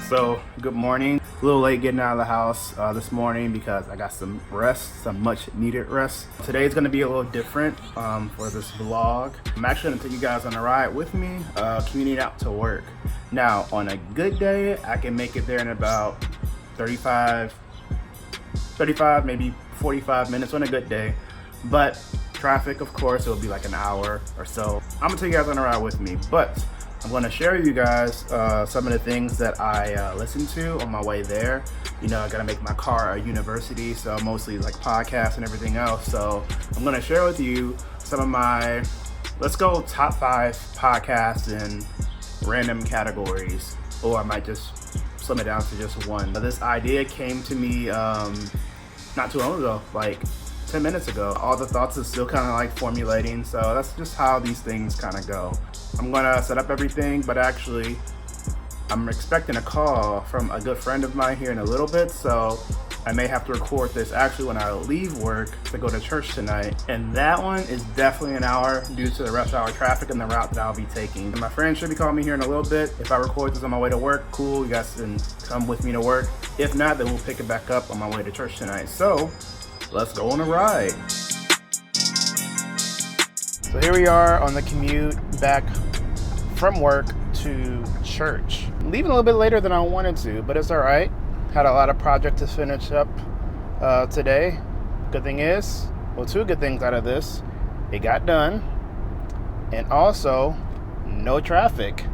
So, good morning. A little late getting out of the house this morning because I got some rest, some much needed rest. Today's going to be a little different for this vlog. I'm actually going to take you guys on a ride with me, commuting out to work. Now, on a good day, I can make it there in about 35, maybe 45 minutes on a good day. But traffic, of course, it'll be like an hour or so. I'm going to take you guys on a ride with me, but I'm going to share with you guys some of the things that I listen to on my way there. You know, I got to make my car a university, so mostly like podcasts and everything else. So I'm going to share with you some of my, let's go top 5 podcasts in random categories, or I might just slim it down to just one. This idea came to me not too long ago, like 10 minutes ago. All the thoughts are still kind of like formulating, so that's just how these things kind of go. I'm gonna set up everything, but actually I'm expecting a call from a good friend of mine here in a little bit, so I may have to record this actually when I leave work to go to church tonight. And that one is definitely an hour due to the rush hour traffic and the route that I'll be taking. And my friend should be calling me here in a little bit. If I record this on my way to work, cool, you guys can come with me to work. If not, then we'll pick it back up on my way to church tonight. So let's go on a ride. So here we are on the commute back from work to church. Leaving a little bit later than I wanted to, but it's all right. Had a lot of projects to finish up today. Good thing is, well, 2 good things out of this. It got done, and also no traffic.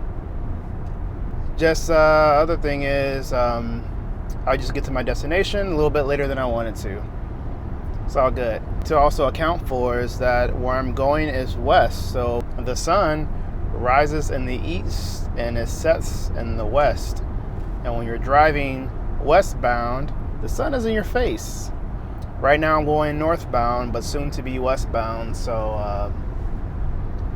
Just other thing is, I just get to my destination a little bit later than I wanted to. It's all good. To also account for is that where I'm going is west, so the sun rises in the east and it sets in the west. And when you're driving westbound, the sun is in your face. Right now I'm going northbound, but soon to be westbound, so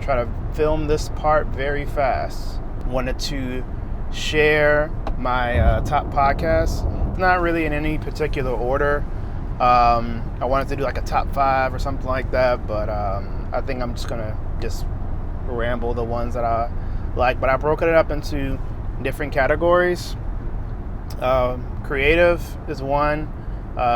try to film this part very fast. Wanted to share my top podcasts, not really in any particular order. I wanted to do like a top 5 or something like that, but I think I'm just gonna ramble the ones that I like. But I broke it up into different categories. Creative is one.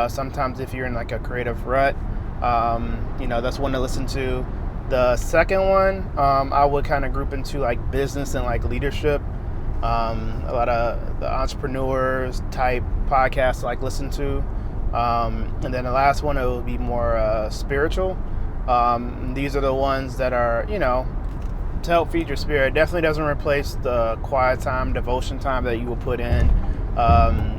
Sometimes if you're in like a creative rut, that's one to listen to. The second one, I would kind of group into like business and like leadership. A lot of the entrepreneurs type podcasts I like listen to. And then the last one, it will be more spiritual. These are the ones that are, to help feed your spirit. Definitely doesn't replace the quiet time, devotion time that you will put in.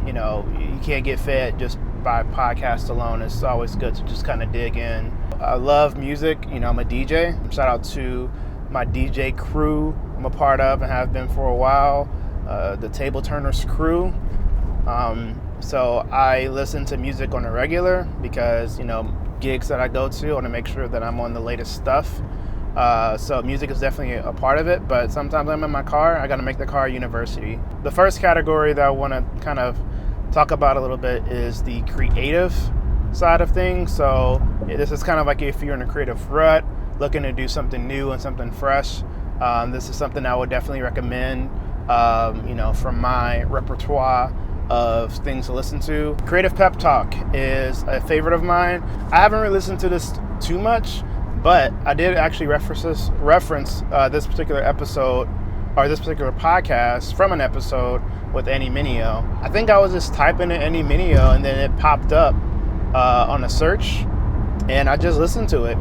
You can't get fed just by podcast alone. It's always good to just kind of dig in. I love music. I'm a DJ. Shout out to my DJ crew I'm a part of and have been for a while, the Table Turners crew. So I listen to music on a regular because, gigs that I go to, I want to make sure that I'm on the latest stuff. So music is definitely a part of it, but sometimes I'm in my car, I got to make the car a university. The first category that I want to kind of talk about a little bit is the creative side of things. So this is kind of like if you're in a creative rut, looking to do something new and something fresh. This is something I would definitely recommend, from my repertoire of things to listen to. Creative Pep Talk is a favorite of mine. I haven't really listened to this too much, but I did actually reference this particular episode or this particular podcast from an episode with Annie Mineo. I think I was just typing in Annie Mineo and then it popped up on a search, and I just listened to it,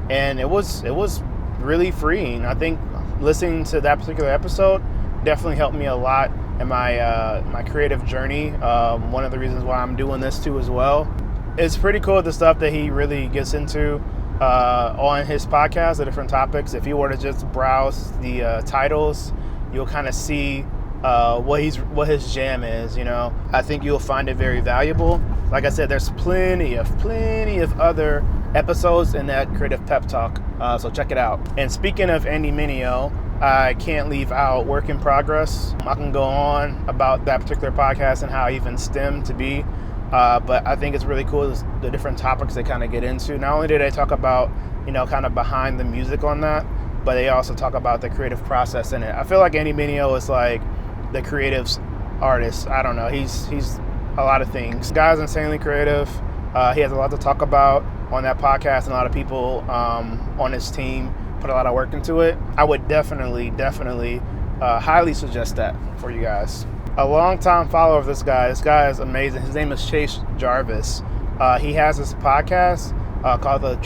and it was really freeing. I think listening to that particular episode definitely helped me a lot in my creative journey. One of the reasons why I'm doing this too as well. It's pretty cool the stuff that he really gets into on his podcast, the different topics. If you were to just browse the titles, you'll kind of see what his jam is. I think you'll find it very valuable. Like I said, there's plenty of other episodes in that Creative Pep Talk, so check it out. And speaking of Andy Mineo, I can't leave out Work in Progress. I can go on about that particular podcast and how it even stemmed to be, but I think it's really cool the different topics they kind of get into. Not only do they talk about, kind of behind the music on that, but they also talk about the creative process in it. I feel like Andy Mineo is like the creative's artist. I don't know. He's a lot of things. The guy's insanely creative. He has a lot to talk about on that podcast, and a lot of people on his team put a lot of work into it. I would definitely highly suggest that for you guys. A long-time follower of this guy. This guy is amazing. His name is Jarvis. He has this podcast called the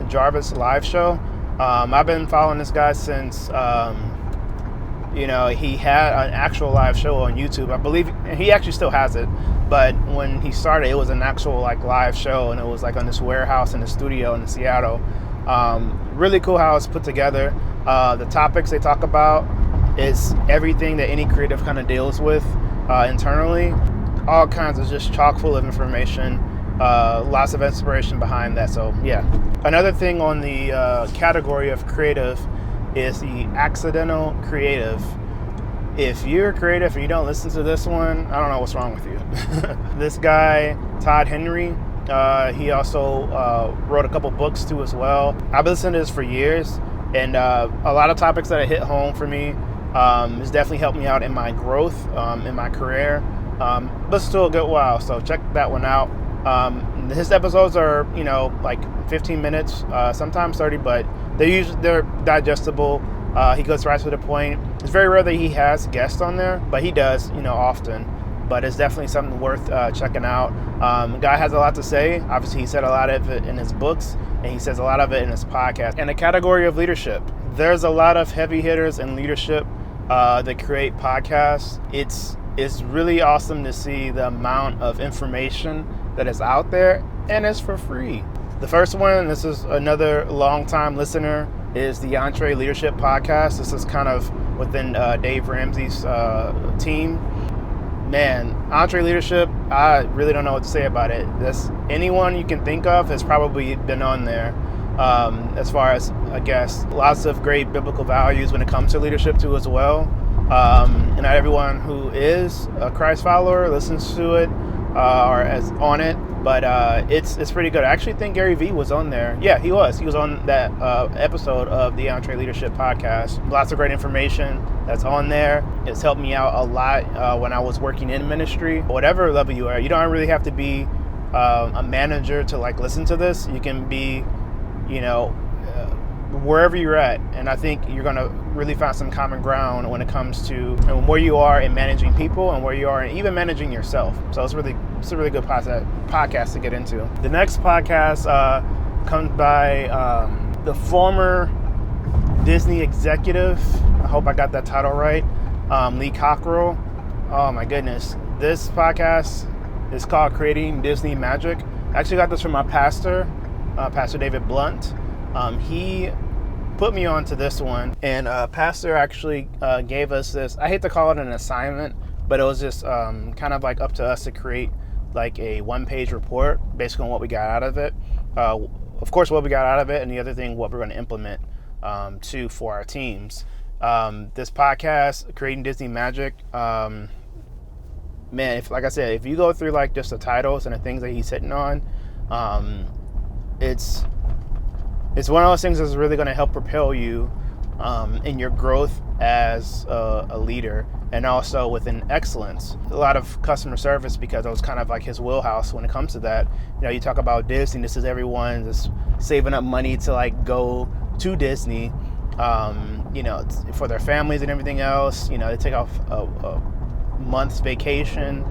Jarvis Live Show. I've been following this guy since he had an actual live show on YouTube. I believe he actually still has it, but when he started, it was an actual like live show, and it was like on this warehouse in the studio in Seattle. Really cool how it's put together. The topics they talk about is everything that any creative kind of deals with internally. All kinds of just chock full of information. Lots of inspiration behind that. So yeah. Another thing on the category of creative is the accidental creative. If you're creative and you don't listen to this one, I don't know what's wrong with you. This guy, Todd Henry, he also wrote a couple books too as well. I've been listening to this for years, and a lot of topics that hit home for me has definitely helped me out in my growth, in my career. But still a good while, so check that one out. His episodes are, like 15 minutes, sometimes 30, but they're digestible. He goes right to the point. It's very rare that he has guests on there, but he does, often. But it's definitely something worth checking out. The guy has a lot to say. Obviously, he said a lot of it in his books, and he says a lot of it in his podcast. In the category of leadership, there's a lot of heavy hitters in leadership that create podcasts. It's really awesome to see the amount of information that is out there, and it's for free. The first one, this is another long-time listener, is the Entre Leadership podcast. This is kind of within Dave Ramsey's team. Man, Entre Leadership, I really don't know what to say about it. Anyone you can think of has probably been on there. As far as a guest, lots of great biblical values when it comes to leadership too as well. And not everyone who is a Christ follower listens to it or is on it, but it's pretty good. I actually think Gary Vee was on there. Yeah, he was on that episode of the Entre Leadership podcast. Lots of great information that's on there. It's helped me out a lot when I was working in ministry. Whatever level you are, you don't really have to be a manager to like listen to this. You can be, wherever you're at, and I think you're going to really find some common ground when it comes to where you are in managing people and where you are in even managing yourself. So it's a really good podcast to get into. The next podcast comes by the former Disney executive. I hope I got that title right. Lee Cockrell. Oh my goodness. This podcast is called Creating Disney Magic. I actually got this from my pastor, Pastor David Blunt. He put me on to this one, and Pastor actually gave us this. I hate to call it an assignment, but it was just kind of like up to us to create like a one-page report based on what we got out of it. Of course, what we got out of it, and the other thing, what we're going to implement too for our teams. This podcast, Creating Disney Magic, man, if you go through like just the titles and the things that he's hitting on, it's one of those things that's really going to help propel you in your growth as a leader, and also within excellence. A lot of customer service, because it was kind of like his wheelhouse when it comes to that. You talk about Disney. This is everyone that's saving up money to like go to Disney, for their families and everything else. They take off a month's vacation,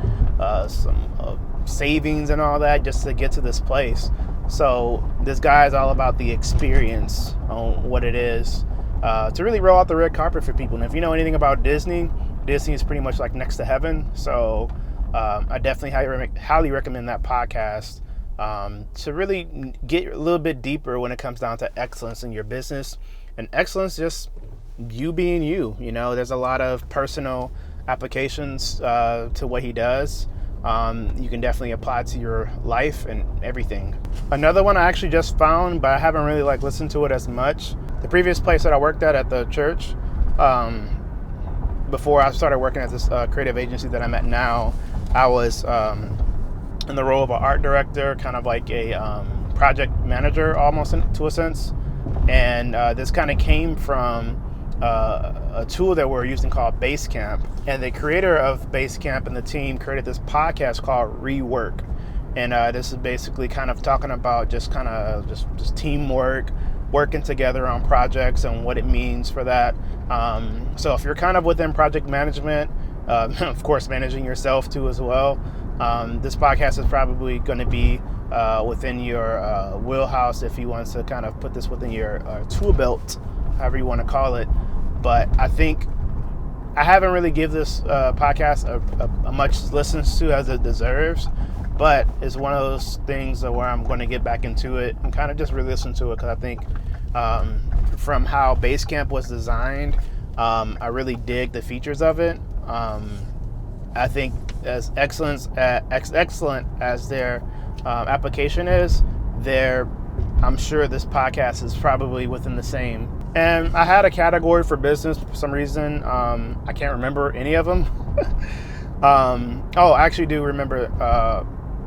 some savings and all that just to get to this place. So this guy is all about the experience on what it is to really roll out the red carpet for people. And if you know anything about Disney is pretty much like next to heaven. So I definitely highly recommend that podcast to really get a little bit deeper when it comes down to excellence in your business. And excellence, just you being you. There's a lot of personal applications to what he does. You can definitely apply to your life and everything. Another one I actually just found, but I haven't really listened to it as much. The previous place that I worked at the church, before I started working at this creative agency that I'm at now, I was in the role of an art director, kind of like a project manager almost to a sense. And this kind of came from a tool that we're using called Basecamp. And the creator of Basecamp and the team created this podcast called Rework. And this is basically kind of talking about just teamwork, working together on projects and what it means for that. So if you're kind of within project management, of course, managing yourself too as well, this podcast is probably going to be within your wheelhouse if you want to kind of put this within your tool belt, however you want to call it. But I think I haven't really give this podcast a much listens to as it deserves, but it's one of those things where I'm going to get back into it and kind of just re-listen to it, because I think from how Basecamp was designed, I really dig the features of it. I think as excellent as their application is, I'm sure this podcast is probably within the same. And I had a category for business for some reason. I can't remember any of them. I actually do remember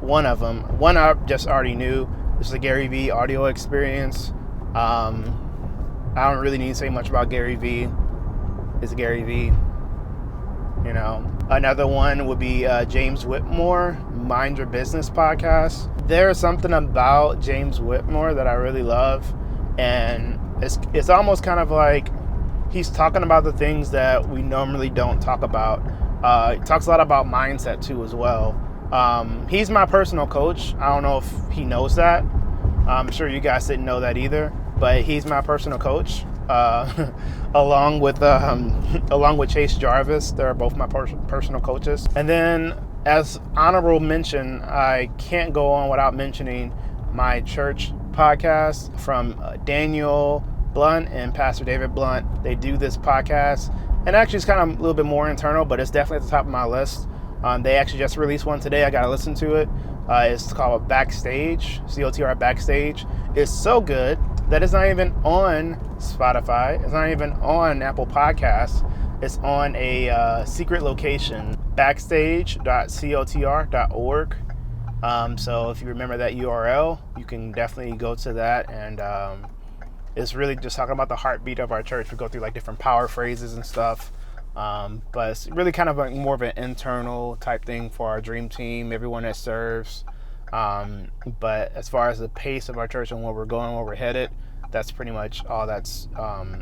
one of them. One I just already knew. This is a Gary Vee audio experience. I don't really need to say much about Gary Vee. It's Gary Vee. You know, another one would be James Whitmore, Mind Your Business podcast. There's something about James Whitmore that I really love, and it's almost kind of like he's talking about the things that we normally don't talk about. He talks a lot about mindset too as well. He's my personal coach. I don't know if he knows that. I'm sure you guys didn't know that either, but he's my personal coach. Along with Chase Jarvis, they're both my personal coaches. And then, as honorable mention, I can't go on without mentioning my church podcast from Daniel Blunt and Pastor David Blunt. They do this podcast, and actually it's kind of a little bit more internal, but it's definitely at the top of my list. They actually just released one today. I got to listen to it. It's called Backstage, COTR Backstage. It's so good that it's not even on Spotify. It's not even on Apple Podcasts. It's on a secret location, backstage.cotr.org. So if you remember that URL, you can definitely go to that. And it's really just talking about the heartbeat of our church. We go through like different power phrases and stuff. But it's really kind of more of an internal type thing for our dream team, everyone that serves. But as far as the pace of our church and where we're going, where we're headed, that's pretty much all that's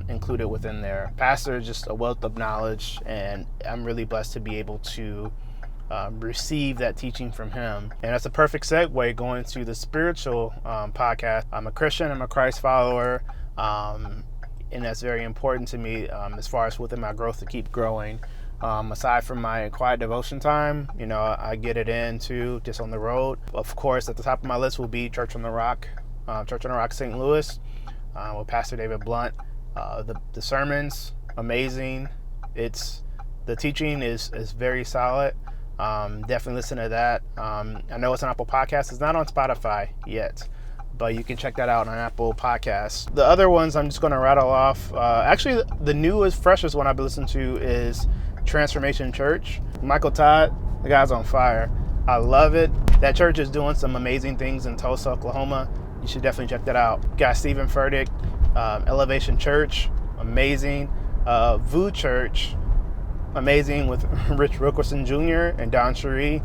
included within there. Pastor is just a wealth of knowledge, and I'm really blessed to be able to receive that teaching from him. And that's a perfect segue going to the spiritual podcast. I'm a Christian, I'm a Christ follower, and that's very important to me as far as within my growth to keep growing. Aside from my quiet devotion time, you know, I get it in too, just on the road. Of course, at the top of my list will be Church on the Rock St. Louis, with Pastor David Blunt. The sermons, amazing. The teaching is very solid. Definitely listen to that. I know it's an Apple Podcast. It's not on Spotify yet, but you can check that out on Apple Podcasts. The other ones I'm just going to rattle off. Actually, the newest, freshest one I've listened to is Transformation Church. Michael Todd, the guy's on fire. I love it. That church is doing some amazing things in Tulsa, Oklahoma. You should definitely check that out. Got Stephen Furtick, Elevation Church, amazing. VU Church, amazing, with Rich Wilkerson Jr. and Don Cherie.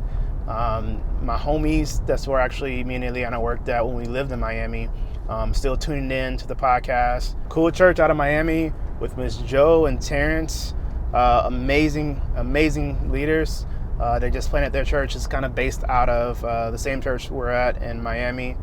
My homies, that's where actually me and Ileana worked at when we lived in Miami. Still tuning in to the podcast. Cool Church out of Miami with Miss Joe and Terrence. Amazing leaders. They just planted their church. It's kind of based out of the same church we're at in Miami.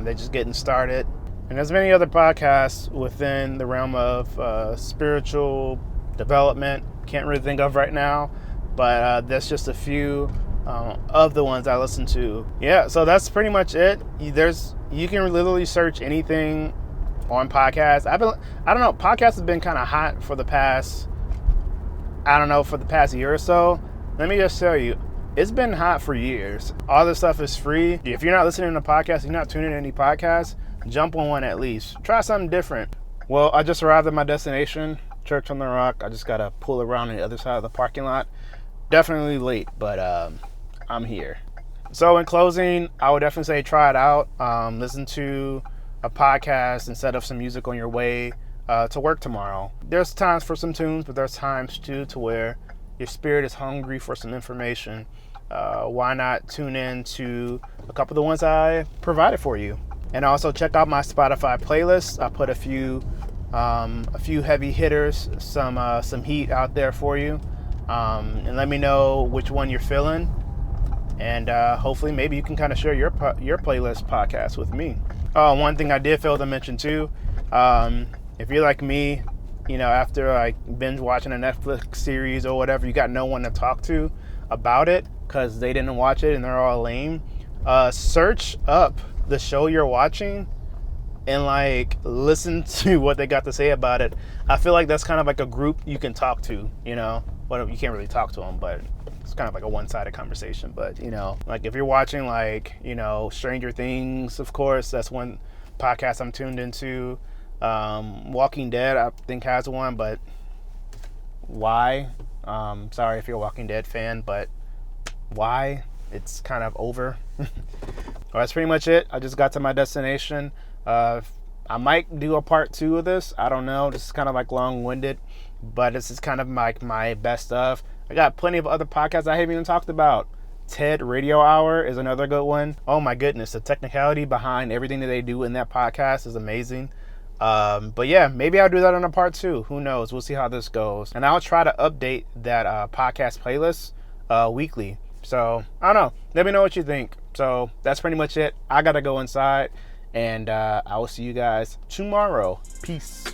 They're just getting started. And there's many other podcasts within the realm of spiritual development. Can't really think of right now, but that's just a few of the ones I listen to. Yeah, so that's pretty much it. You can literally search anything on podcasts. I don't know, podcasts have been kind of hot for the past year or so. Let me just tell you, it's been hot for years. All this stuff is free. If you're not listening to podcasts, you're not tuning in any podcasts, jump on one at least. Try something different. Well, I just arrived at my destination, Church on the Rock. I just got to pull around on the other side of the parking lot. Definitely late, but I'm here. So in closing, I would definitely say try it out. Listen to a podcast instead of some music on your way to work tomorrow. There's times for some tunes, but there's times too to where your spirit is hungry for some information. Why not tune in to a couple of the ones I provided for you? And also check out my Spotify playlist. I put a few heavy hitters, some heat out there for you. And let me know which one you're feeling. And hopefully maybe you can kind of share your playlist podcast with me. One thing I did fail to mention too, if you're like me, after like binge watching a Netflix series or whatever, you got no one to talk to about it because they didn't watch it and they're all lame. Search up the show you're watching and like listen to what they got to say about it. I feel like that's kind of like a group you can talk to, well, you can't really talk to them, but it's kind of like a one-sided conversation. But like if you're watching like Stranger Things, of course, that's one podcast I'm tuned into. Walking Dead I think has one, but why? Sorry if you're a Walking Dead fan, but why? It's kind of over. Well, that's pretty much it. I just got to my destination. I might do a part 2 of this. I don't know. This is kind of like long-winded, but this is kind of like my best of. I got plenty of other podcasts I haven't even talked about. TED Radio Hour is another good one. Oh my goodness, the technicality behind everything that they do in that podcast is amazing. But yeah, maybe I'll do that on a part 2. Who knows? We'll see how this goes. And I'll try to update that podcast playlist weekly. So I don't know. Let me know what you think. So that's pretty much it. I gotta go inside, and I will see you guys tomorrow. Peace.